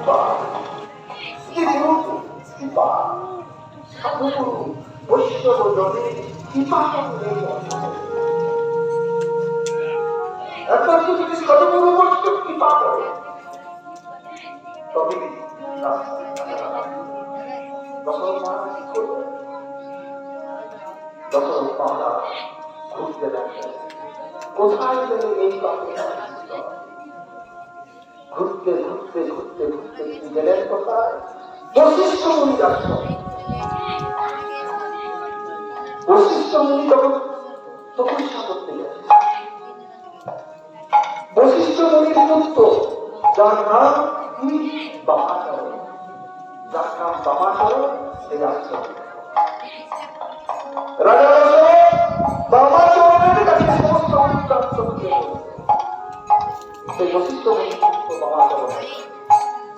কৃপা, কি যেহেতু কৃপা, সাধুগুরু বৈষ্ণব জনের কৃপা নেই। একবার যদি সাধুগুরু বৈষ্ণব কৃপা করে তবে দশরথ মহারাজ কি করবেন? দশরথ মহারাজ ঘুরতে লাগলেন, কোথায় গেলে এই পাখিটা ঘুরতে ঘুরতে ঘুরতে ঘুরতে গেলেন কোথায়? বশিষ্ঠ মুনির আশ্রম। বশিষ্ঠ মুনি যখন তপস্যা করতে গেছে, বশিষ্ঠ মুনির পুত্র যার নাম কি বামাচরণ, যার নাম বামাচরণ, সেই আশ্রম রাজা বামাচরণের কাছে সমস্ত বৃত্তান্ত দিয়ে সেই বশিষ্ঠ মুনির পুত্র বামাচরণ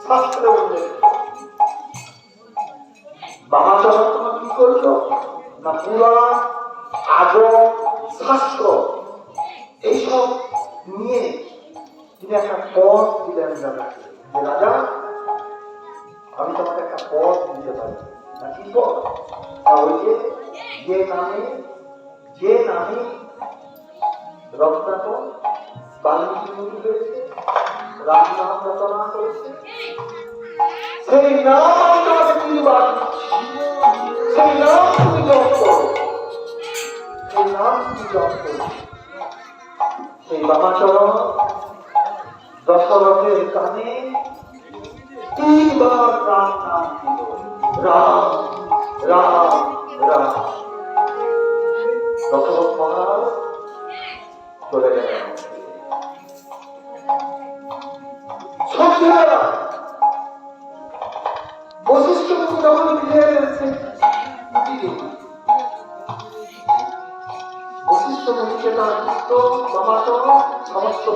শাস্ত্রে উল্লেখ। বামাচরণ তোমার কি করলো না, পুরাণ, আগম, শাস্ত্র এইসব নিয়ে তিনি একটা পদ দিলেন রাজাকে, যে রাজা আমি তোমাকে একটা পদ দিতে পারি না। কি পদ? ওই যে নামে রত্নাকর বাল্মীকি মুনি হয়েছে, রাম নাম রচনা করেছে, সেই নাম আমি তোমাকে তিনবার দিচ্ছি, সেই নাম তুমি জপ করো, সেই নাম তুমি জপ করো। সেই বামাচরণ দশরথের কানে তিনবার রাম নাম দিল, রাম রাম রাম। দশরথ মহারাজ চলে গেলেন। বশিষ্ঠ মুনি যখন ফিরে এসেছেন, বশিষ্ঠ মুনিকে তার পুত্র বামাচরণ সমস্ত